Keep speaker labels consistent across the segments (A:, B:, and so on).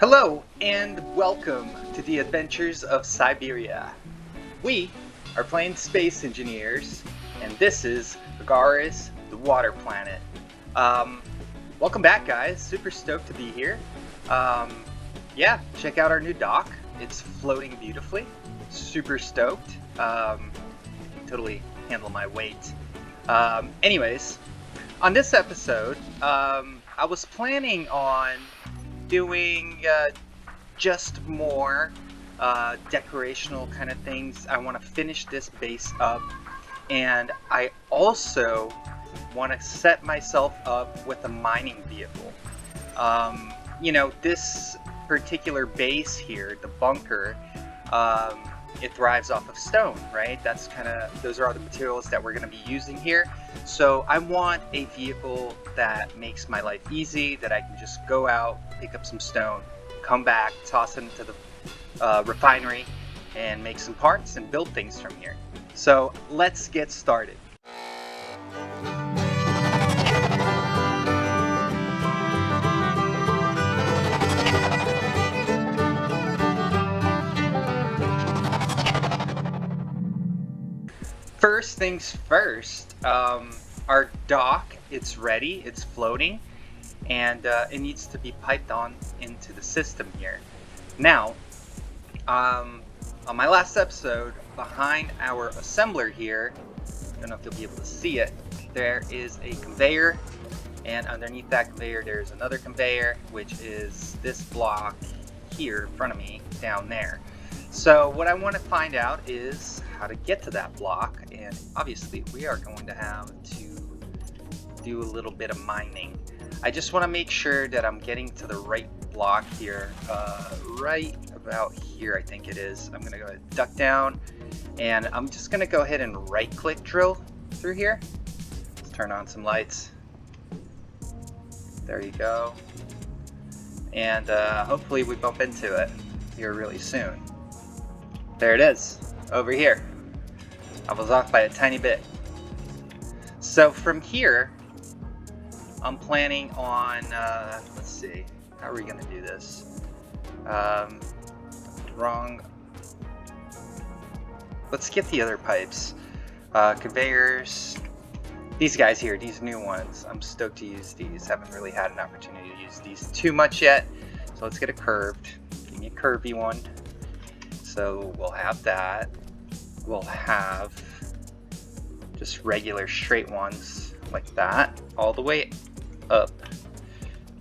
A: Hello and welcome to the adventures of Syberiah. We are playing space engineers, and this is Agaris, the water planet. Welcome back, guys. Super stoked to be here. Yeah, check out our new dock. It's floating beautifully. Super stoked. Totally handle my weight. Anyways, on this episode, I was planning on doing just more decorational kind of things. I want to finish this base up, and I also want to set myself up with a mining vehicle. You know, this particular base here, the bunker, it thrives off of stone, right? That's those are all the materials that we're going to be using here. So I want a vehicle that makes my life easy, that I can just go out, pick up some stone, come back, toss it into the refinery, and make some parts and build things from here. So let's get started. First things first, our dock, it's ready, it's floating, and it needs to be piped on into the system here. Now, on my last episode, behind our assembler here, I don't know if you'll be able to see it, there is a conveyor, and underneath that conveyor there's another conveyor, which is this block here in front of me, down there. So what I want to find out is how to get to that block, and obviously we are going to have to do a little bit of mining. I just want to make sure that I'm getting to the right block here, right about here I think it is. I'm going to go ahead and duck down, and I'm just going to go ahead and right click drill through here. Let's turn on some lights. There you go. And hopefully we bump into it here really soon. There it is, over here. I was off by a tiny bit. So from here, I'm planning on, let's see, how are we gonna do this? Wrong. Let's get the other pipes. Conveyors. These guys here, these new ones, I'm stoked to use these. Haven't really had an opportunity to use these too much yet. So let's get a curved. Give me a curvy one. So we'll have that. We'll have just regular straight ones like that, all the way up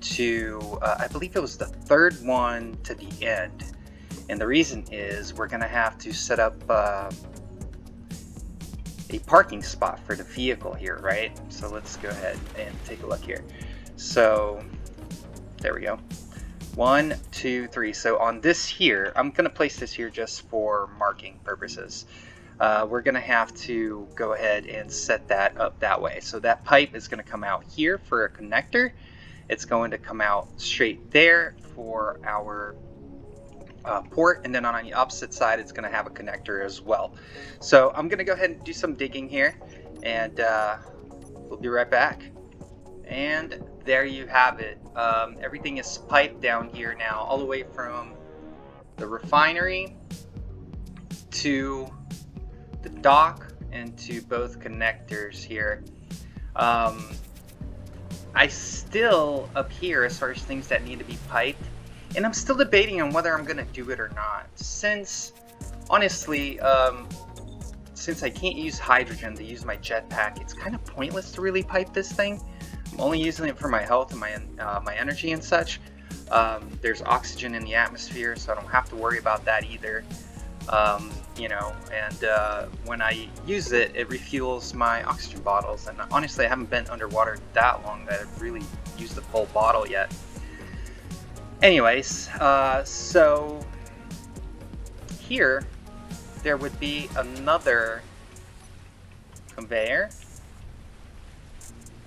A: to, I believe it was the third one to the end. And the reason is we're gonna have to set up a parking spot for the vehicle here, right? So let's go ahead and take a look here. So there we go. 1, 2, 3. So on this here, I'm going to place this here just for marking purposes. We're going to have to go ahead and set that up that way. So that pipe is going to come out here for a connector. It's going to come out straight there for our port, and then on the opposite side it's going to have a connector as well. So I'm going to go ahead and do some digging here, and we'll be right back. And there you have it. Everything is piped down here now, all the way from the refinery to the dock and to both connectors here. I still, up here, as far as things that need to be piped, and I'm still debating on whether I'm going to do it or not. Since, honestly, since I can't use hydrogen to use my jetpack, it's kind of pointless to really pipe this thing. I'm only using it for my health and my energy and such. There's oxygen in the atmosphere, so I don't have to worry about that either. You know, and when I use it, it refuels my oxygen bottles. And honestly, I haven't been underwater that long that I've really used the full bottle yet. Anyways, so here there would be another conveyor,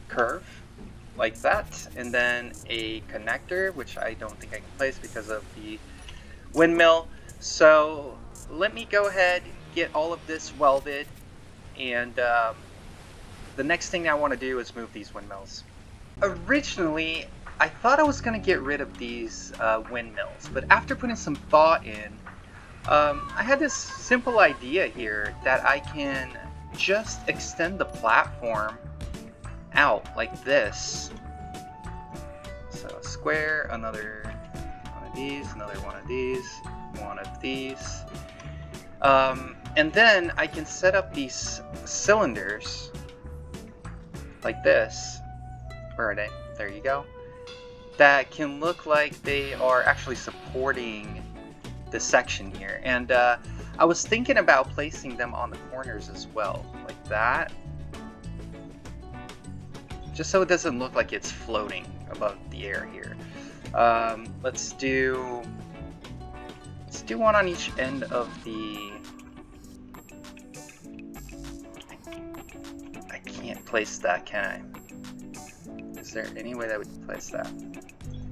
A: curve, like that, and then a connector, which I don't think I can place because of the windmill. So let me go ahead, get all of this welded, and the next thing I want to do is move these windmills. Originally, I thought I was going to get rid of these windmills, but after putting some thought in, I had this simple idea here that I can just extend the platform out like this. So a square, another one of these, another one of these, one of these. And then I can set up these cylinders like this. Where are they? There you go. That can look like they are actually supporting the section here. And I was thinking about placing them on the corners as well, like that. Just so it doesn't look like it's floating above the air here. Let's do one on each end of the... I can't place that, can I? Is there any way that we can place that?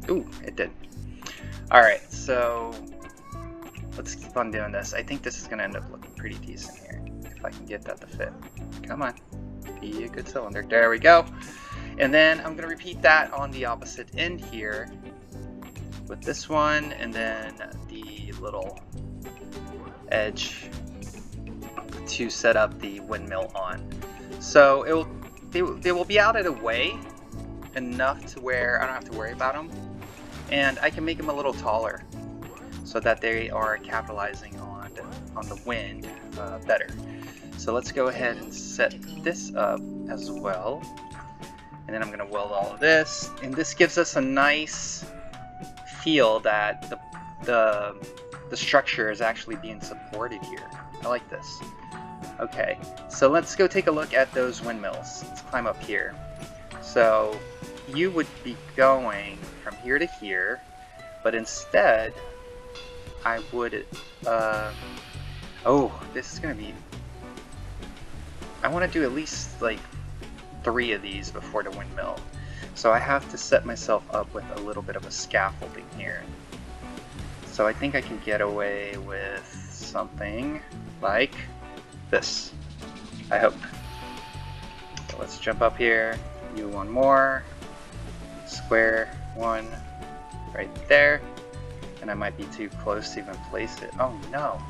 A: Ooh, it did. Alright, so let's keep on doing this. I think this is going to end up looking pretty decent here, if I can get that to fit. Come on, be a good cylinder. There we go. And then I'm going to repeat that on the opposite end here with this one, and then the little edge to set up the windmill on. So they will be out of the way enough to where I don't have to worry about them, and I can make them a little taller so that they are capitalizing on the wind better. So let's go ahead and set this up as well, and then I'm going to weld all of this, and this gives us a nice feel that the structure is actually being supported here. I like this. Okay, so let's go take a look at those windmills. Let's climb up here. So you would be going from here to here, but instead I would oh, this is gonna be, I want to do at least like 3 of these before the windmill, so I have to set myself up with a little bit of a scaffolding here. So I think I can get away with something like this, I hope. So let's jump up here, do one more, square one right there, and I might be too close to even place it. Oh no.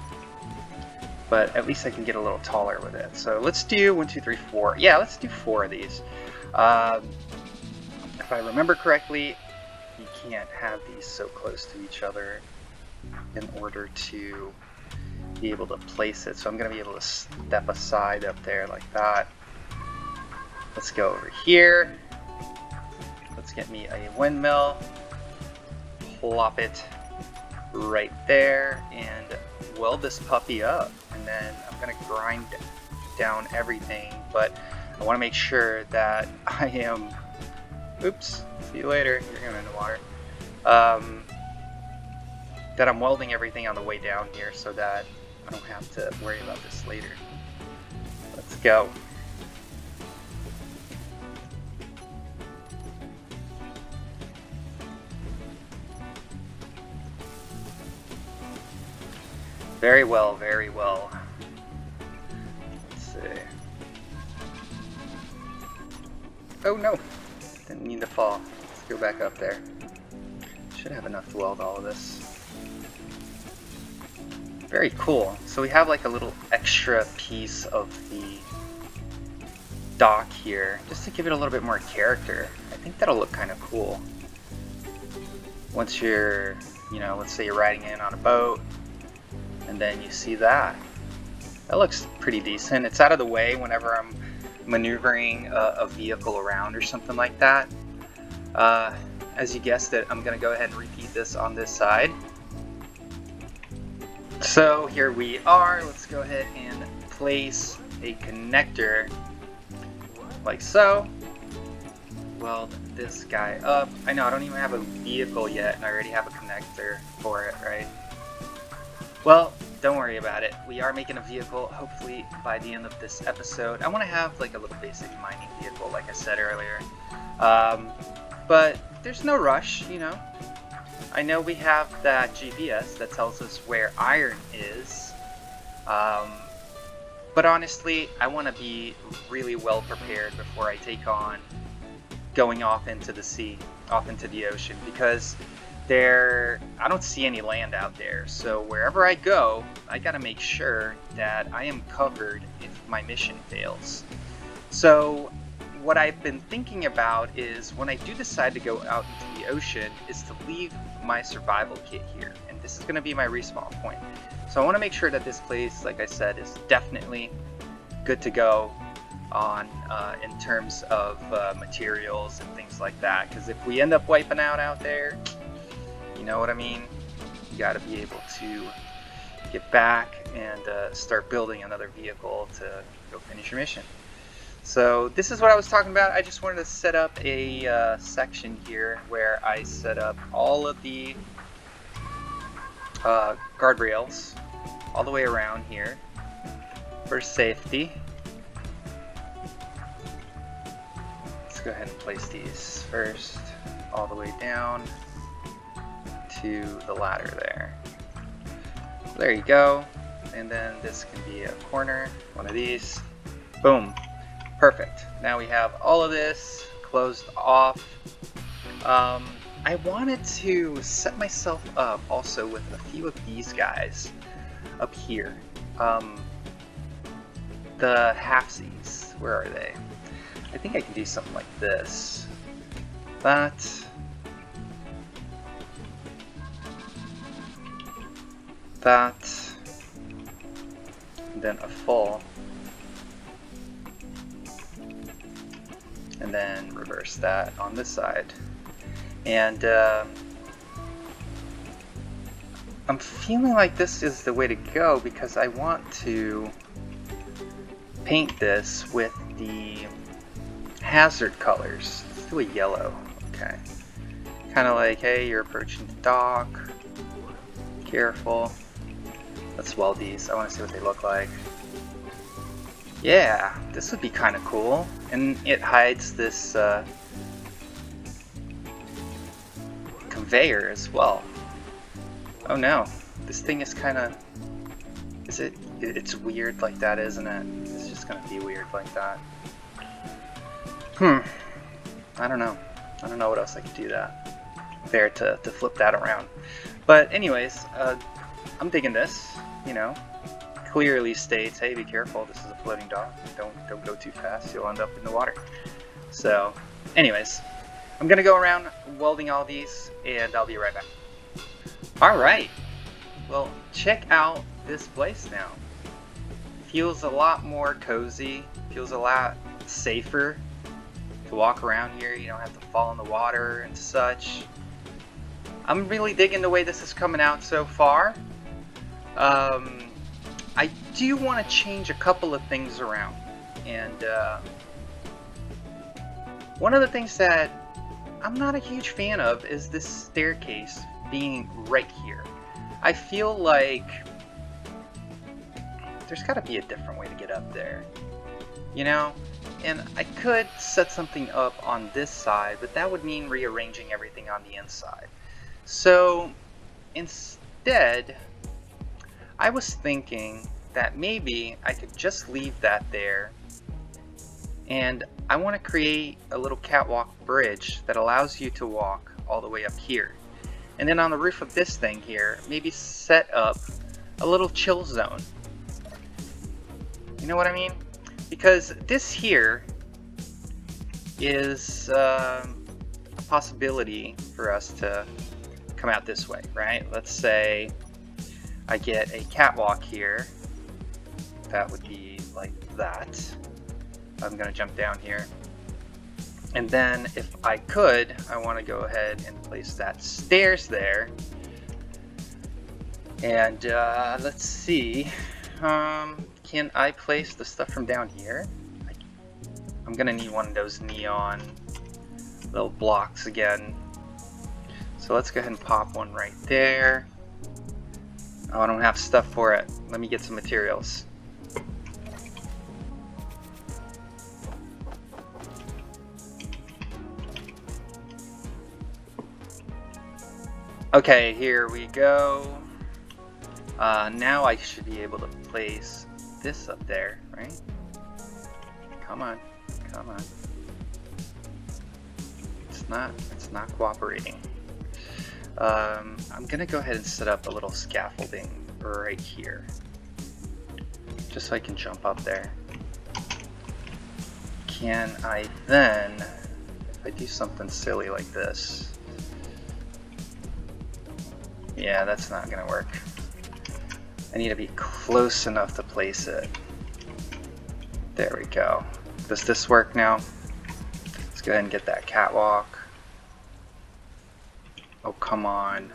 A: But at least I can get a little taller with it. So let's do 1, 2, 3, 4. Yeah, let's do 4 of these. If I remember correctly, you can't have these so close to each other in order to be able to place it. So I'm going to be able to step aside up there like that. Let's go over here. Let's get me a windmill. Plop it right there and weld this puppy up. And then I'm going to grind down everything, but I want to make sure that I am, oops, see you later, you're going in the water, that I'm welding everything on the way down here so that I don't have to worry about this later. Let's go. Very well, very well. Let's see. Oh no! Didn't mean to fall. Let's go back up there. Should have enough to weld all of this. Very cool. So we have like a little extra piece of the dock here, just to give it a little bit more character. I think that'll look kind of cool. Once you're, you know, let's say you're riding in on a boat, and then you see that. That looks pretty decent. It's out of the way whenever I'm maneuvering a vehicle around or something like that. As you guessed it, I'm going to go ahead and repeat this on this side. So here we are. Let's go ahead and place a connector like so. Weld this guy up. I know I don't even have a vehicle yet and I already have a connector for it, right? Well, don't worry about it. We are making a vehicle, hopefully by the end of this episode. I want to have like a little basic mining vehicle, like I said earlier. But there's no rush, you know. I know we have that GPS that tells us where iron is. But honestly, I want to be really well prepared before I take on going off into the sea. off into the ocean, because I don't see any land out there. So wherever I go, I gotta make sure that I am covered if my mission fails. So what I've been thinking about is, when I do decide to go out into the ocean, is to leave my survival kit here, and this is going to be my respawn point. So I want to make sure that this place, like I said, is definitely good to go on in terms of materials and things like that, because if we end up wiping out there, you know what I mean, you got to be able to get back and start building another vehicle to go finish your mission. So this is what I was talking about. I just wanted to set up a section here where I set up all of the guardrails all the way around here for safety. Let's go ahead and place these first all the way down to the ladder there. There you go. And then this can be a corner, one of these. Boom. Perfect. Now we have all of this closed off. I wanted to set myself up also with a few of these guys up here. The halfsies, where are they? I think I can do something like this. That. And then a full. And then reverse that on this side. And I'm feeling like this is the way to go, because I want to paint this with the hazard colors. Let's do a yellow. Okay. Kind of like, hey, you're approaching the dock. Careful. Let's weld these. I want to see what they look like. Yeah, this would be kind of cool. And it hides this conveyor as well. Oh no, this thing is kind of... It's weird like that, isn't it? It's just going to be weird like that. I don't know. I don't know what else I could do there to flip that around. But anyways, I'm digging this, you know. Clearly states, hey, be careful, this is a floating dock. Don't go too fast, you'll end up in the water. So, anyways, I'm gonna go around welding all these, and I'll be right back. Alright, well, check out this place now. Feels a lot more cozy, feels a lot safer to walk around here. You don't have to fall in the water and such. I'm really digging the way this is coming out so far. I do want to change a couple of things around, and one of the things that I'm not a huge fan of is this staircase being right here. I feel like there's got to be a different way to get up there, you know? And I could set something up on this side, but that would mean rearranging everything on the inside. So instead, I was thinking that maybe I could just leave that there, and I want to create a little catwalk bridge that allows you to walk all the way up here. And then on the roof of this thing here, maybe set up a little chill zone. You know what I mean? Because this here is a possibility for us to come out this way, right? Let's say I get a catwalk here. That would be like that. I'm gonna jump down here. And then if I could, I want to go ahead and place that stairs there. And let's see. Can I place the stuff from down here? I'm gonna need one of those neon little blocks again. So let's go ahead and pop one right there. Oh, I don't have stuff for it. Let me get some materials. Okay, here we go. Now I should be able to place this up there, right? Come on, come on. It's not cooperating. I'm gonna go ahead and set up a little scaffolding right here, just so I can jump up there. Can I then, if I do something silly like this, yeah, that's not gonna work. I need to be close enough to place it. There we go. Does this work now? Let's go ahead and get that catwalk. Oh, come on.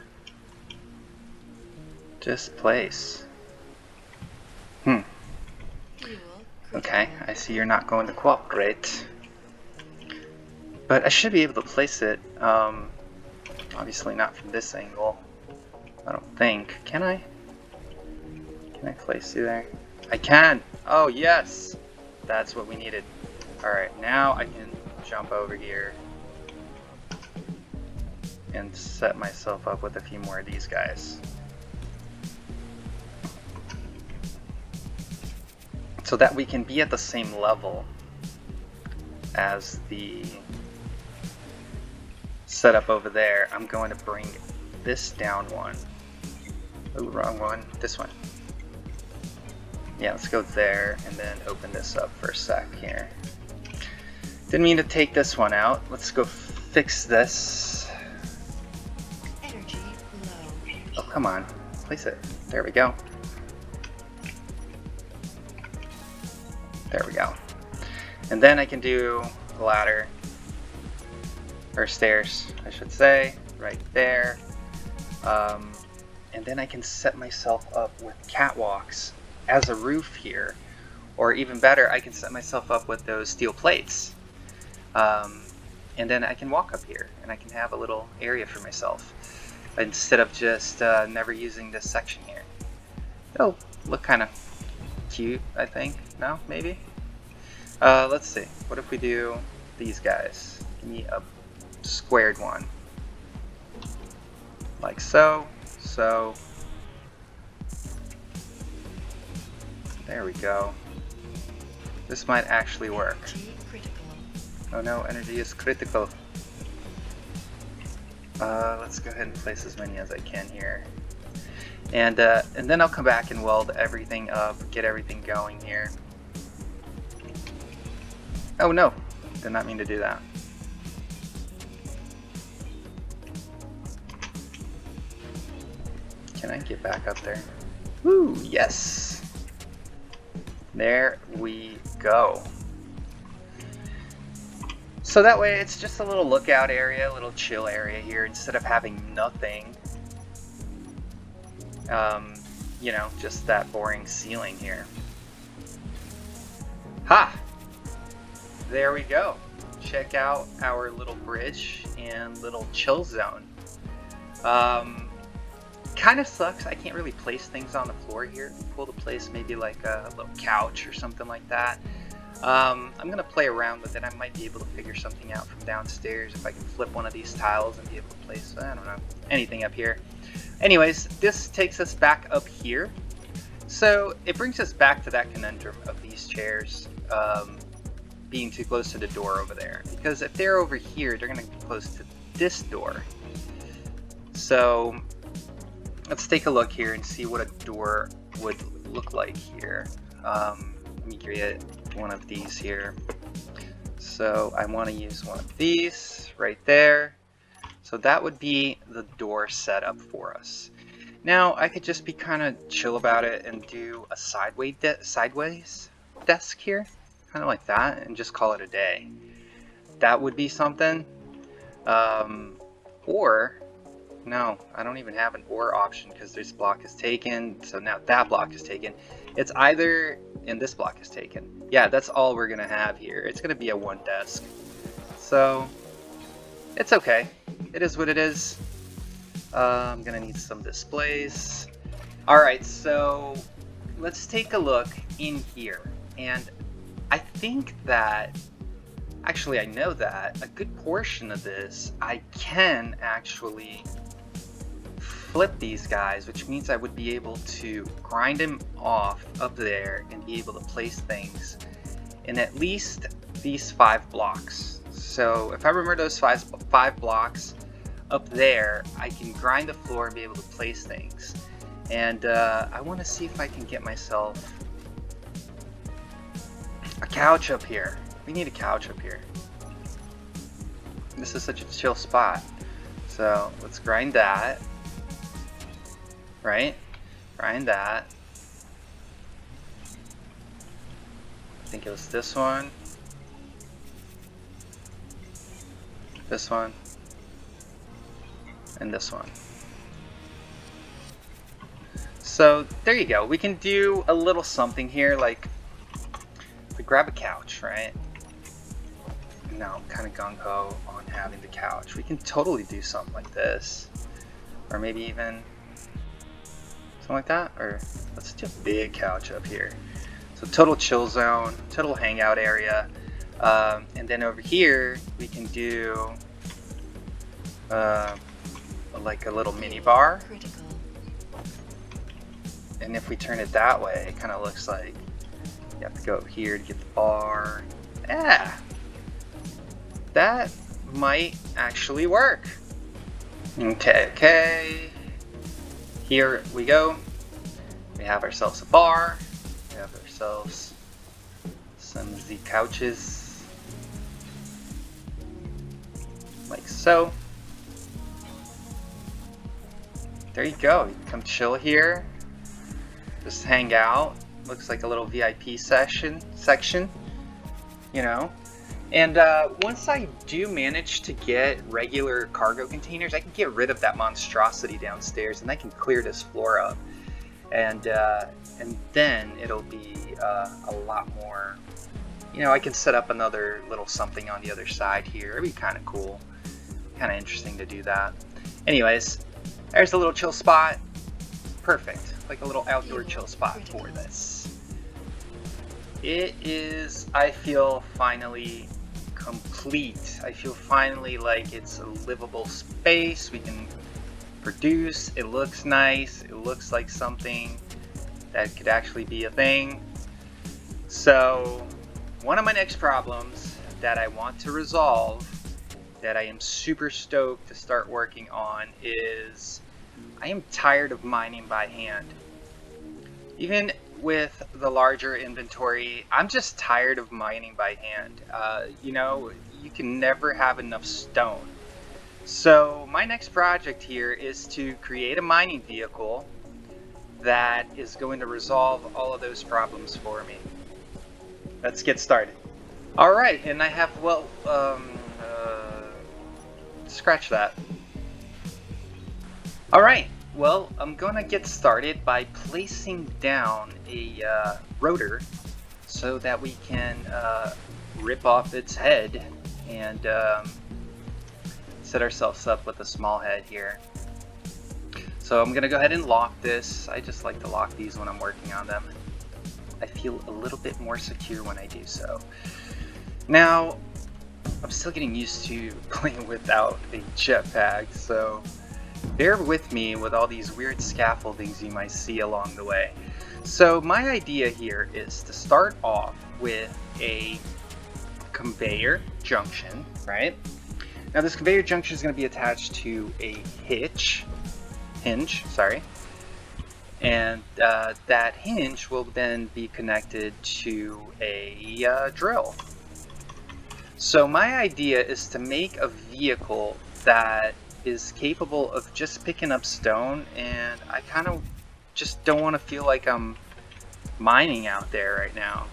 A: Just place. Okay, I see you're not going to cooperate. But I should be able to place it. Obviously not from this angle. I don't think. Can I? Can I place you there? I can! Oh, yes! That's what we needed. Alright, now I can jump over here and set myself up with a few more of these guys. So that we can be at the same level as the setup over there. I'm going to bring this down one. Ooh, wrong one. This one. Yeah, let's go there and then open this up for a sec here. Didn't mean to take this one out. Let's go fix this.
B: Energy low.
A: Oh, come on. Place it. There we go. There we go. And then I can do a ladder, or stairs, I should say, right there. And then I can set myself up with catwalks as a roof here. Or even better, I can set myself up with those steel plates. And then I can walk up here and I can have a little area for myself instead of just never using this section here. It'll look kind of cute, I think. No? Maybe? Let's see. What if we do these guys? Give me a squared one. Like so. So. There we go. This might actually work. Oh no, energy is critical. Let's go ahead and place as many as I can here. And then I'll come back and weld everything up, get everything going here. Oh no, did not mean to do that. Can I get back up there? Woo, yes. There we go. So that way it's just a little lookout area, a little chill area here instead of having nothing. You know, just that boring ceiling here. Ha! There we go. Check out our little bridge and little chill zone. Kind of sucks. I can't really place things on the floor here. Pull to place maybe like a little couch or something like that. I'm gonna play around with it. I might be able to figure something out from downstairs if I can flip one of these tiles and be able to place, I don't know, anything up here. Anyways, this takes us back up here. So it brings us back to that conundrum of these chairs being too close to the door over there. Because if they're over here, they're gonna be close to this door. So let's take a look here and see what a door would look like here. Let me create one of these here. So I want to use one of these right there. So that would be the door setup for us. Now I could just be kind of chill about it and do a sideways desk here, kind of like that, and just call it a day. That would be something. Or no, I don't even have an or option because this block is taken. So now that block is taken. It's either, and this block is taken. Yeah, that's all we're gonna have here. It's gonna be a one desk. So it's okay. It is what it is. I'm gonna need some displays. Alright, so let's take a look in here. And I think that, actually I know that a good portion of this I can actually flip these guys, which means I would be able to grind them off up there and be able to place things in at least these 5 blocks. So if I remember those five blocks up there, I can grind the floor and be able to place things. And I want to see if I can get myself a couch up here. We need a couch up here. This is such a chill spot. So let's grind that. Right? Grind that. I think it was this one. This one. And this one. So there you go. We can do a little something here, like we grab a couch, right? Now I'm kind of gung-ho on having the couch. We can totally do something like this, or maybe even something like that. Or let's do a big couch up here. So total chill zone, total hangout area, and then over here we can do like a little mini bar. And if we turn it that way, it kind of looks like you have to go up here to get the bar. Yeah, that might actually work. Okay. Here we go. We have ourselves a bar. We have ourselves some Z couches. Like so. There you go. You come chill here. Just hang out. Looks like a little VIP section, you know. And once I do manage to get regular cargo containers, I can get rid of that monstrosity downstairs, and I can clear this floor up. And then it'll be a lot more. You know, I can set up another little something on the other side here. It'd be kind of cool, kind of interesting to do that. Anyways, there's a little chill spot. Perfect. Like a little outdoor chill spot for this. It is, I feel, finally complete. I feel finally like it's a livable space. We can produce. It looks nice. It looks like something that could actually be a thing. So one of my next problems that I want to resolve, that I am super stoked to start working on, is I am tired of mining by hand. Even with the larger inventory, I'm just tired of mining by hand. You know, you can never have enough stone. So my next project here is to create a mining vehicle that is going to resolve all of those problems for me. Let's get started. Alright, and I have, well, scratch that. Alright, well, I'm gonna get started by placing down a rotor so that we can rip off its head and set ourselves up with a small head here. So I'm gonna go ahead and lock this. I just like to lock these when I'm working on them. I feel a little bit more secure when I do so. Now, I'm still getting used to playing without a jetpack, so bear with me with all these weird scaffoldings you might see along the way. So my idea here is to start off with a conveyor junction, right? Now this conveyor junction is going to be attached to a hinge, and that hinge will then be connected to a drill. So my idea is to make a vehicle that is capable of just picking up stone, and I kind of just don't want to feel like I'm mining out there right now.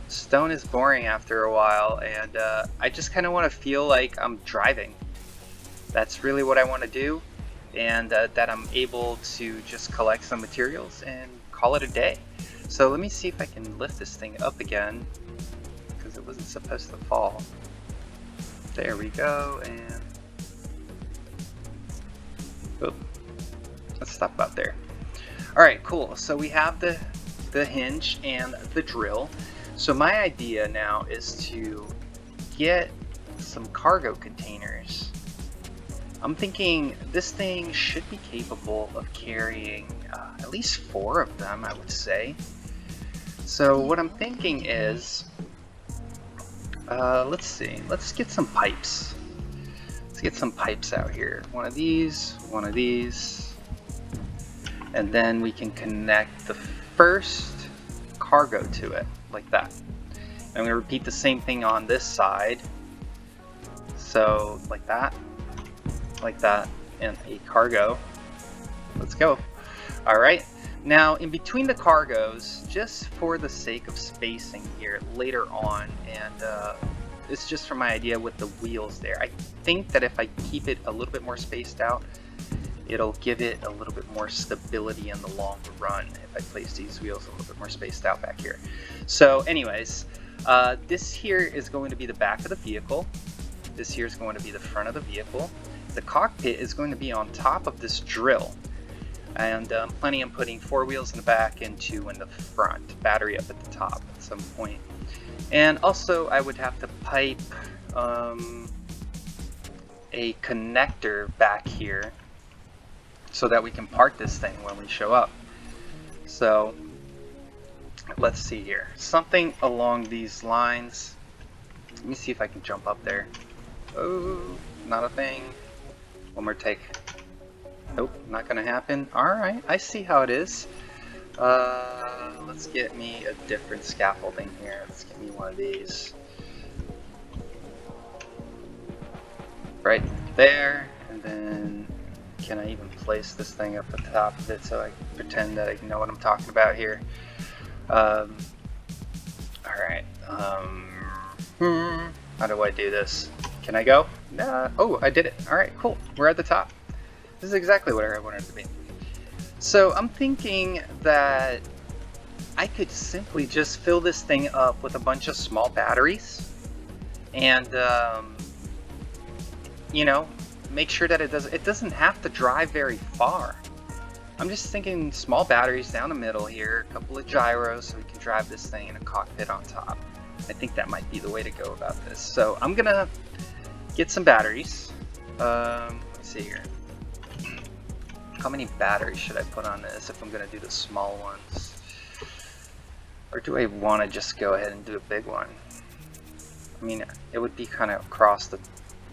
A: Stone is boring after a while, and I just kind of want to feel like I'm driving. That's really what I want to do, and that I'm able to just collect some materials and call it a day. So let me see if I can lift this thing up again, because it wasn't supposed to fall. There we go, and oh, let's stop about there. Alright, cool. So we have the hinge and the drill. So my idea now is to get some cargo containers. I'm thinking this thing should be capable of carrying at least 4 of them, I would say. So what I'm thinking is Let's see. Let's get some pipes. Let's get some pipes out here. One of these, and then we can connect the first cargo to it, like that. I'm going to repeat the same thing on this side. So, like that, and a cargo. Let's go. Alright, now in between the cargoes, just for the sake of spacing here later on, and it's just from my idea with the wheels there, I think that if I keep it a little bit more spaced out, it'll give it a little bit more stability in the long run if I place these wheels a little bit more spaced out back here. So anyways, this here is going to be the back of the vehicle. This here is going to be the front of the vehicle. The cockpit is going to be on top of this drill. And I'm planning on putting 4 wheels in the back and 2 in the front. Battery up at the top at some point. And also I would have to pipe a connector back here so that we can park this thing when we show up. So let's see here. Something along these lines. Let me see if I can jump up there. Oh, not a thing. One more take. Nope, not gonna happen. Alright, I see how it is. Let's get me a different scaffolding here. Let's get me one of these. Right there, and then can I even place this thing up at the top of it so I can pretend that I know what I'm talking about here? Alright, how do I do this? Can I go? Oh, I did it. Alright, cool. We're at the top. This is exactly what I wanted it to be. So I'm thinking that I could simply just fill this thing up with a bunch of small batteries and you know, make sure that it doesn't have to drive very far. I'm just thinking small batteries down the middle here, a couple of gyros so we can drive this thing in a cockpit on top. I think that might be the way to go about this. So I'm gonna get some batteries. Let's see here. How many batteries should I put on this if I'm gonna do the small ones? Or do I want to just go ahead and do a big one? I mean, it would be kind of across the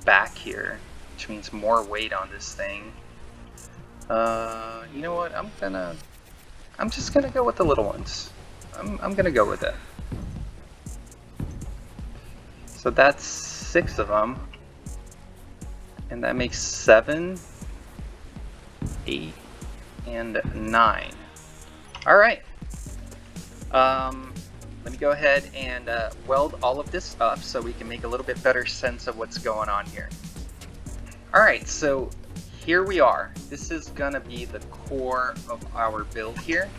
A: back here, which means more weight on this thing. You know what? I'm just gonna go with the little ones. I'm gonna go with it. So that's 6 of them, and that makes 7, 8, and 9. All right. Let me go ahead and weld all of this up so we can make a little bit better sense of what's going on here. All right, so here we are. This is gonna be the core of our build here.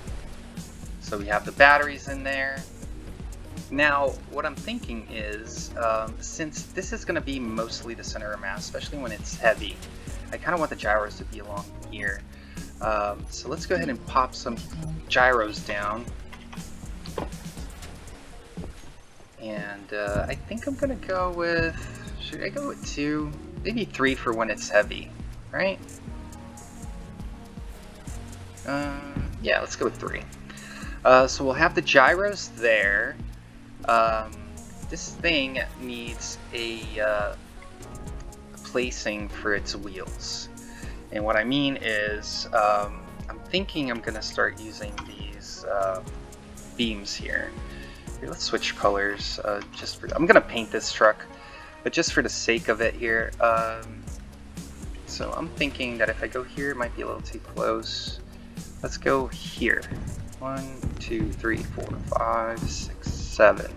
A: So we have the batteries in there. Now, what I'm thinking is, since this is gonna be mostly the center of mass, especially when it's heavy, I kind of want the gyros to be along here. So let's go ahead and pop some gyros down. And I think I'm gonna go with, should I go with 2? Maybe 3 for when it's heavy, right? Yeah, let's go with 3. So we'll have the gyros there. This thing needs a placing for its wheels. And what I mean is, I'm thinking I'm gonna start using these beams here. Here, let's switch colors. I'm gonna paint this truck, but just for the sake of it here. So I'm thinking that if I go here, it might be a little too close. Let's go here. 1, 2, 3, 4, 5, 6, 7.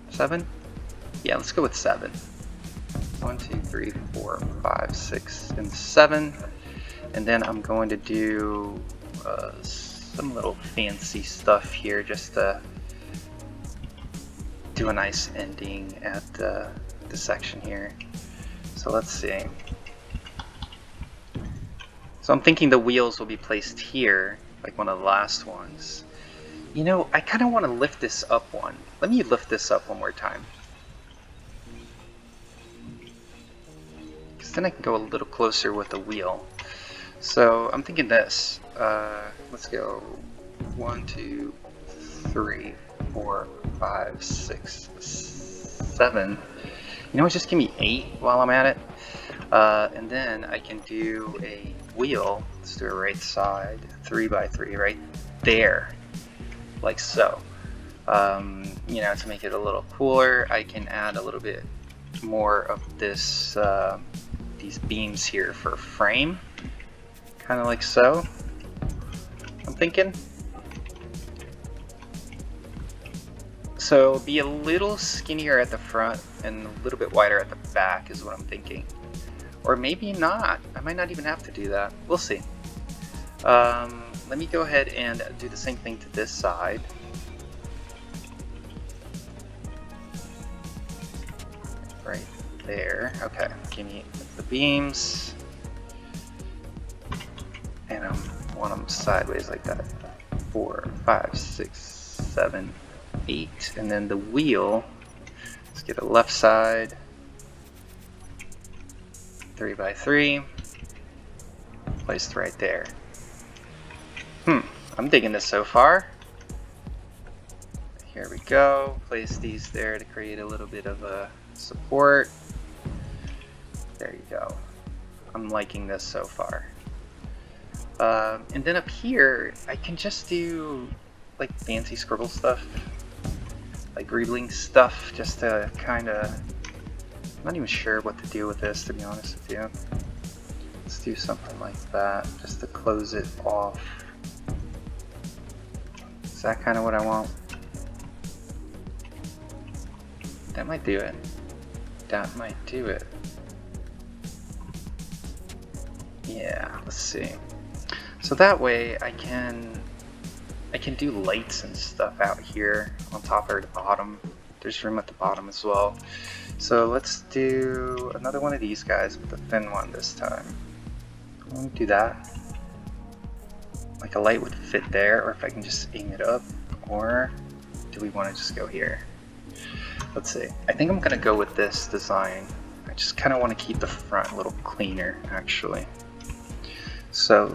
A: 7? Yeah, let's go with 7. 1, 2, 3, 4, 5, 6, and 7. And then I'm going to do some little fancy stuff here just to do a nice ending at the section here. So let's see. So I'm thinking the wheels will be placed here, like one of the last ones. You know, I kind of want to lift this up one. Let me lift this up one more time. Because then I can go a little closer with the wheel. So I'm thinking this. Let's go 1, 2, 3, 4, 5, 6, 7. You know what, just give me 8 while I'm at it. And then I can do a wheel. Let's do a right side, 3x3 right there, like so. You know, to make it a little cooler, I can add a little bit more of this, these beams here for frame, kind of like so. I'm thinking. So be a little skinnier at the front and a little bit wider at the back is what I'm thinking. Or maybe not. I might not even have to do that. We'll see. Let me go ahead and do the same thing to this side. Right there. Okay, give me the beams. And I want them sideways like that. 4, 5, 6, 7, 8. And then the wheel, let's get a left side. 3x3. Placed right there. I'm digging this so far. Here we go. Place these there to create a little bit of a support. There you go. I'm liking this so far. And then up here, I can just do like fancy scribble stuff, like greebling stuff, just to kind of. I'm not even sure what to do with this, to be honest with you. Let's do something like that, just to close it off. Is that kind of what I want? That might do it. That might do it. Yeah, let's see. So that way I can do lights and stuff out here on top or the bottom. There's room at the bottom as well. So let's do another one of these guys with the thin one this time. Let me do that. Like a light would fit there, or if I can just aim it up, or do we want to just go here? Let's see. I think I'm gonna go with this design. I just kind of want to keep the front a little cleaner, actually. So,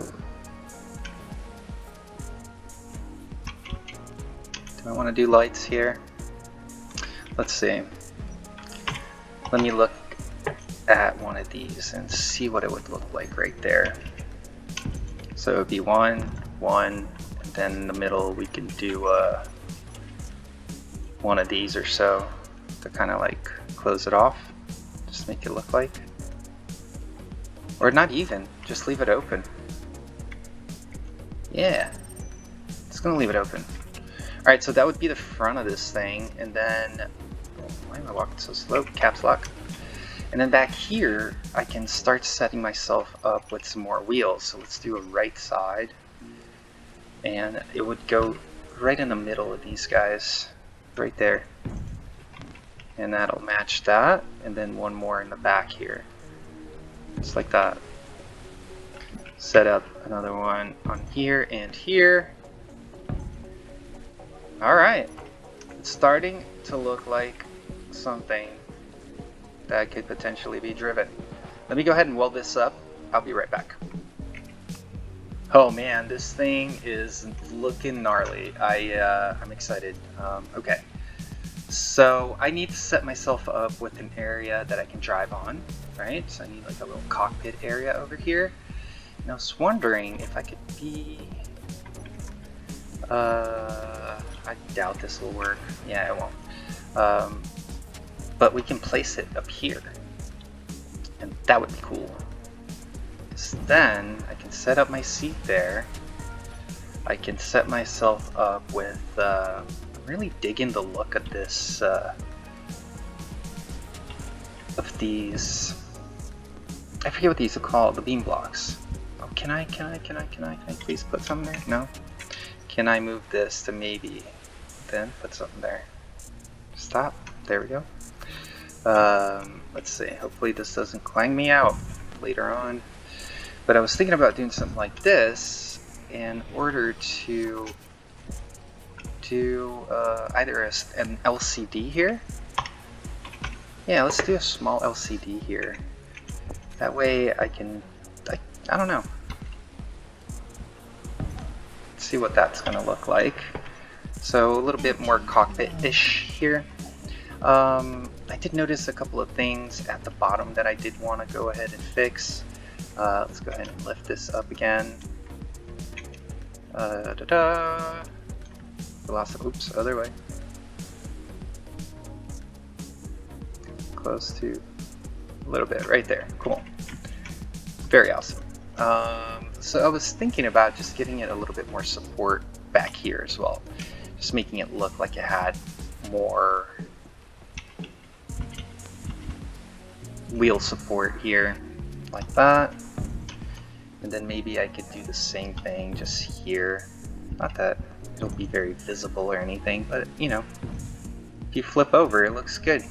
A: do I want to do lights here? Let's see. Let me look at one of these and see what it would look like right there. So it would be 1, 1, and then in the middle we can do one of these or so to kind of like close it off. Just make it look like. Or not even, just leave it open. Yeah, just gonna leave it open. Alright, so that would be the front of this thing, and then, oh, why am I walking so slow? Caps lock. And then back here, I can start setting myself up with some more wheels. So let's do a right side. And it would go right in the middle of these guys, right there. And that'll match that, and then one more in the back here. Just like that. Set up another one on here and here. Alright, it's starting to look like something that could potentially be driven. Let me go ahead and weld this up. I'll be right back. Oh man, this thing is looking gnarly. I'm excited. Okay, so I need to set myself up with an area that I can drive on, right? So I need like a little cockpit area over here. And I was wondering if I could be... I doubt this will work. Yeah, it won't. But we can place it up here, and that would be cool. So then I can set up my seat there. I can set myself up with, I'm really digging the look of this, of these, I forget what these are called, the beam blocks. Oh, can I please put something there? No? Can I move this to maybe then put something there? Stop, there we go. Let's see, hopefully this doesn't clang me out later on. But I was thinking about doing something like this in order to do either an LCD here. Yeah, let's do a small LCD here. That way I can, I don't know. Let's see what that's gonna look like. So a little bit more cockpit-ish here. I did notice a couple of things at the bottom that I did want to go ahead and fix. Let's go ahead and lift this up again. Velocity, oops, other way. Close to a little bit, right there. Cool. Very awesome. So I was thinking about just getting it a little bit more support back here as well. Just making it look like it had more wheel support here, like that. And then maybe I could do the same thing just here. Not that it'll be very visible or anything, but you know, if you flip over, it looks good.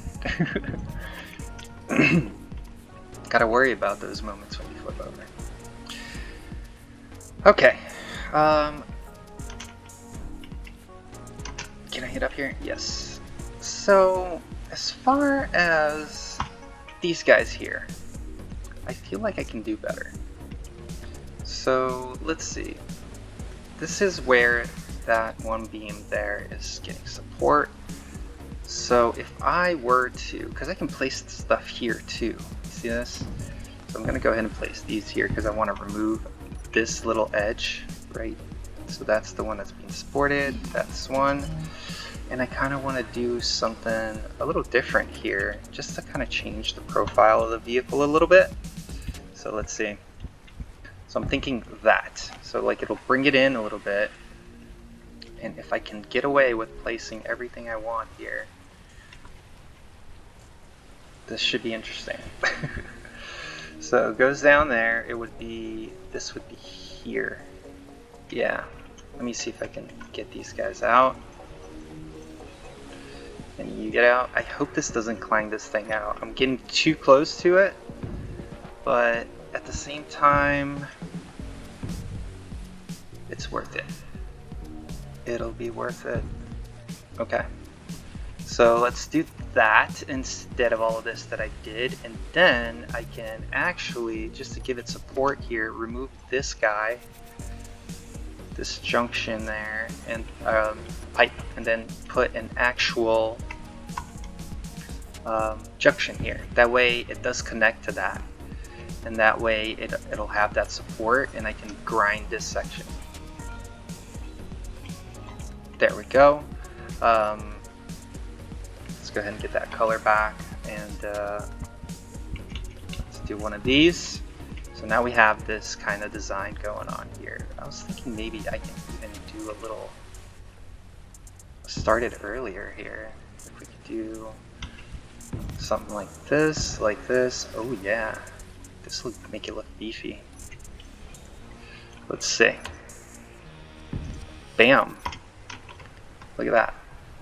A: Gotta worry about those moments when you flip over. Okay. Can I hit up here? Yes. So, as far as these guys here, I feel like I can do better. So let's see. This is where that one beam there is getting support. So if I were to, because I can place stuff here too. See this? So I'm going to go ahead and place these here because I want to remove this little edge, right? So that's the one that's being supported. That's one. And I kind of want to do something a little different here just to kind of change the profile of the vehicle a little bit. So let's see. So I'm thinking that. So like it'll bring it in a little bit. And if I can get away with placing everything I want here, this should be interesting. So it goes down there. It would be, this would be here. Yeah. Let me see if I can get these guys out. And you get out. I hope this doesn't clang this thing out. I'm getting too close to it. But at the same time, it's worth it. It'll be worth it. Okay. So let's do that instead of all of this that I did. And then I can actually, just to give it support here, remove this guy, this junction there, and pipe, and then put an actual junction here. That way it does connect to that. And that way it'll have that support, and I can grind this section. There we go. Let's go ahead and get that color back, and let's do one of these. So now we have this kind of design going on here. I was thinking maybe I can even do a little, start it earlier here. If we could do something like this, oh yeah. This will make it look beefy. Let's see. Bam. Look at that.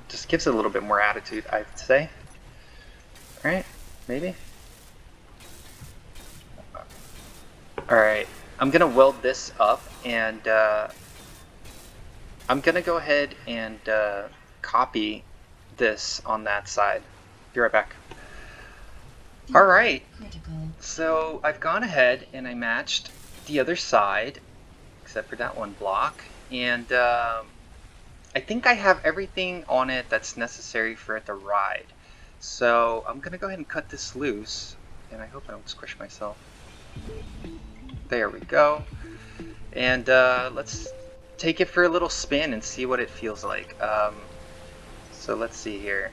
A: Just gives it a little bit more attitude, I'd say. Alright, maybe. Alright, I'm gonna weld this up, and I'm gonna go ahead and copy this on that side. Be right back. Alright, so I've gone ahead and I matched the other side, except for that one block, and I think I have everything on it that's necessary for it to ride. So I'm gonna go ahead and cut this loose, and I hope I don't squish myself. There we go. And let's take it for a little spin and see what it feels like. So let's see here.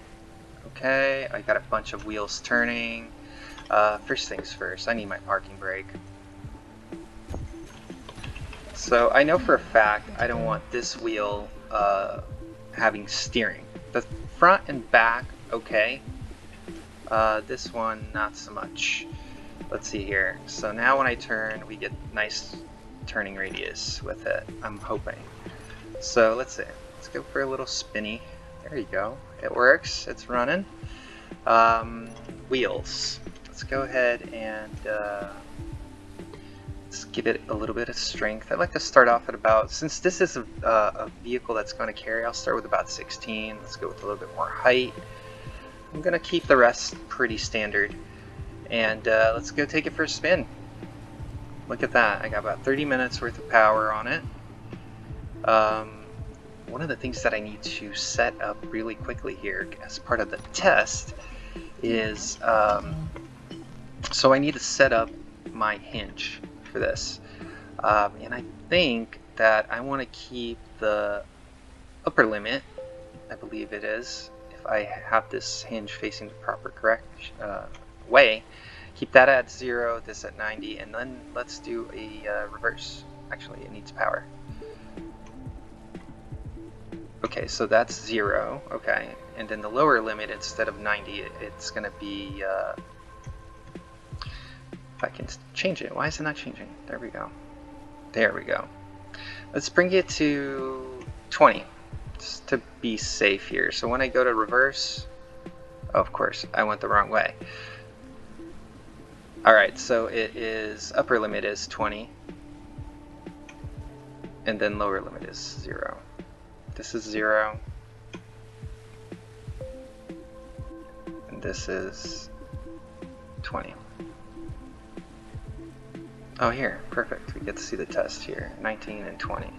A: Okay, I got a bunch of wheels turning. First things first, I need my parking brake. So I know for a fact I don't want this wheel having steering. The front and back, okay. This one, not so much. Let's see here. So now when I turn, we get nice turning radius with it, I'm hoping. So let's see. Let's go for a little spinny. There you go. It works. It's running. Wheels. Let's go ahead and let's give it a little bit of strength. I'd like to start off at about, since this is a vehicle that's going to carry, I'll start with about 16. Let's go with a little bit more height. I'm going to keep the rest pretty standard. And let's go take it for a spin. Look at that. I got about 30 minutes worth of power on it. One of the things that I need to set up really quickly here as part of the test is, so I need to set up my hinge for this. And I think that I want to keep the upper limit, I believe it is, if I have this hinge facing the proper correct way. Keep that at 0, this at 90, and then let's do a reverse. Actually, it needs power. Okay, so that's 0, okay. And then the lower limit, instead of 90, it's gonna be, if I can change it. Why is it not changing? There we go. There we go. Let's bring it to 20, just to be safe here. So when I go to reverse, oh, of course, I went the wrong way. Alright, so it is, upper limit is 20, and then lower limit is 0. This is 0, and this is 20. Oh, here, perfect. We get to see the test here. 19 and 20.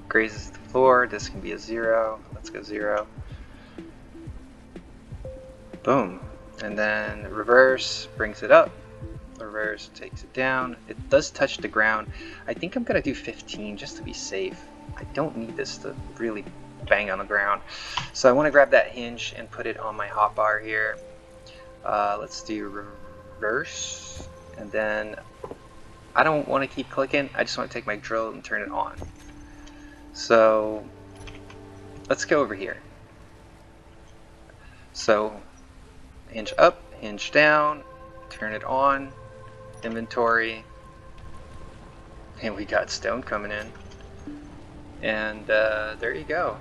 A: Grazes the floor. This can be a 0. Let's go 0. Boom. And then reverse brings it up. Reverse takes it down. It does touch the ground. I think I'm gonna do 15 just to be safe. I don't need this to really bang on the ground. So I want to grab that hinge and put it on my hotbar here. Let's do reverse, and then I don't want to keep clicking. I just want to take my drill and turn it on. So let's go over here. So hinge up, hinge down, turn it on, inventory, and we got stone coming in. And there you go.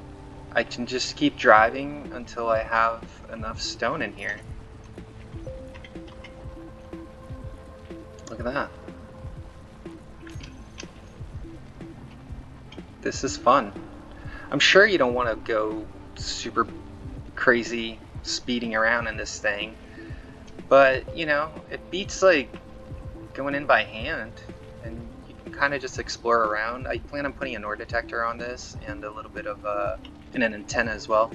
A: I can just keep driving until I have enough stone in here. Look at that. This is fun. I'm sure you don't want to go super crazy speeding around in this thing, but you know, it beats like going in by hand, and you can kind of just explore around. I plan on putting an ore detector on this and a little bit of and an antenna as well.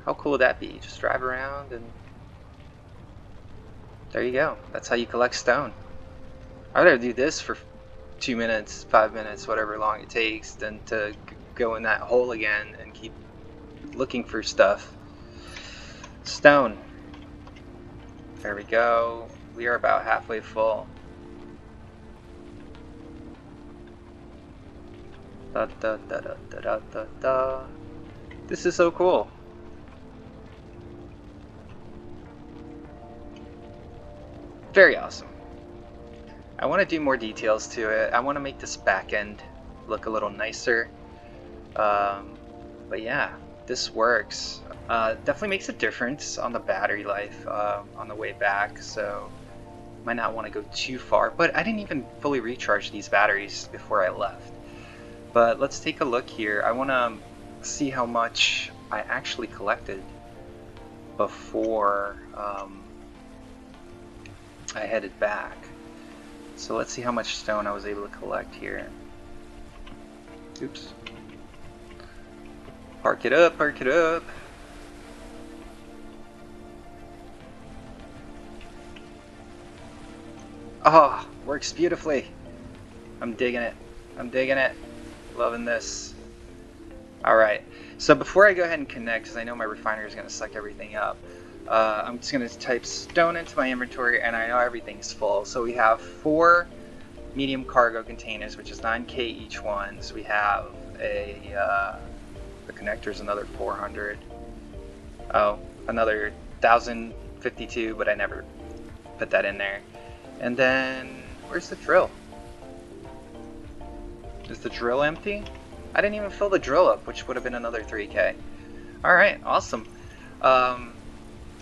A: How cool would that be? Just drive around and there you go. That's how you collect stone. I'd rather do this for 2 minutes, 5 minutes, whatever long it takes, than to go in that hole again and keep looking for stuff. Stone. There we go. We are about halfway full. Da, da, da, da, da, da, da. This is so cool. Very awesome. I want to do more details to it. I want to make this back end look a little nicer. But yeah, this works. Definitely makes a difference on the battery life on the way back, so might not want to go too far. But I didn't even fully recharge these batteries before I left. But let's take a look here. I want to see how much I actually collected before I headed back. So let's see how much stone I was able to collect here. Oops. Park it up, park it up. Oh, works beautifully. I'm digging it. I'm digging it. Loving this. Alright, so before I go ahead and connect, because I know my refinery is going to suck everything up, I'm just going to type stone into my inventory, and I know everything's full. So we have 4 medium cargo containers, which is 9K each one. So we have the connector's another 400. Oh, another 1052, but I never put that in there. And then, where's the drill? Is the drill empty? I didn't even fill the drill up, which would have been another 3K. Alright, awesome.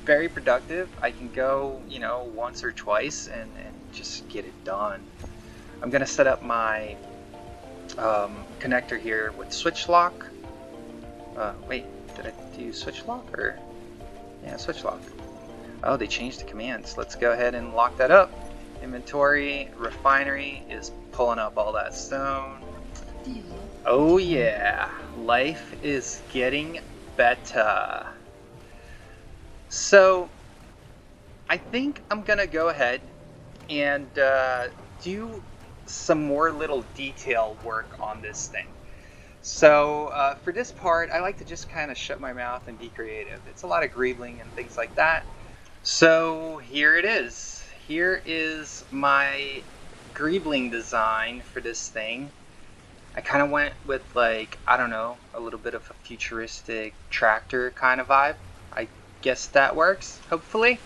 A: Very productive. I can go, you know, once or twice and just get it done. I'm gonna set up my connector here with switch lock. Wait, did I do switch lock or? Yeah, switch lock. Oh, they changed the commands. Let's go ahead and lock that up. Inventory, refinery is pulling up all that stone. Oh yeah, life is getting better. So I think I'm gonna go ahead and do some more little detail work on this thing. So for this part, I like to just kind of shut my mouth and be creative. It's a lot of greebling and things like that. So here it is. Here is my greebling design for this thing. I kind of went with, like, I don't know, a little bit of a futuristic tractor kind of vibe. I guess that works, hopefully.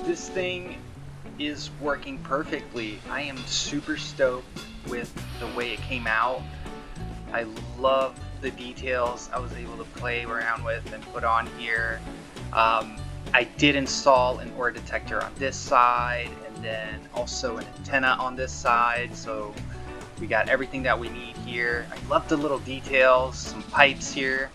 A: This thing is working perfectly. I am super stoked with the way it came out. I love the details I was able to play around with and put on here. I did install an ore detector on this side and then also an antenna on this side, so we got everything that we need here. I love the little details, some pipes here.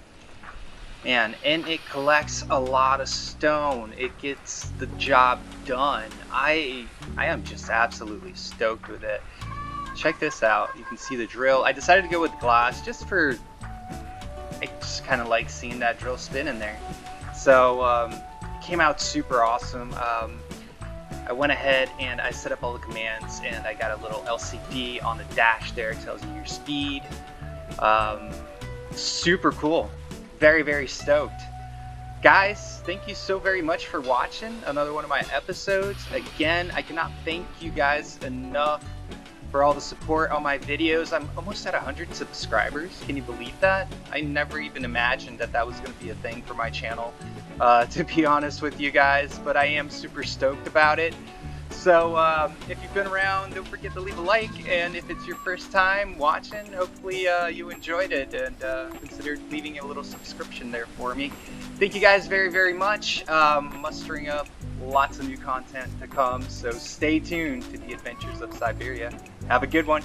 A: Man, and it collects a lot of stone. It gets the job done. I am just absolutely stoked with it. Check this out. You can see the drill. I decided to go with glass just for, I just kind of like seeing that drill spin in there. So it came out super awesome. I went ahead and I set up all the commands, and I got a little LCD on the dash there. It tells you your speed. Super cool. Very, very stoked. Guys, thank you so very much for watching another one of my episodes. Again, I cannot thank you guys enough for all the support on my videos. I'm almost at 100 subscribers. Can you believe that? I never even imagined that that was going to be a thing for my channel, to be honest with you guys, but I am super stoked about it. So if you've been around, don't forget to leave a like, and if it's your first time watching, hopefully you enjoyed it, and consider leaving a little subscription there for me. Thank you guys very, very much. Mustering up lots of new content to come, so stay tuned to the adventures of Siberia. Have a good one.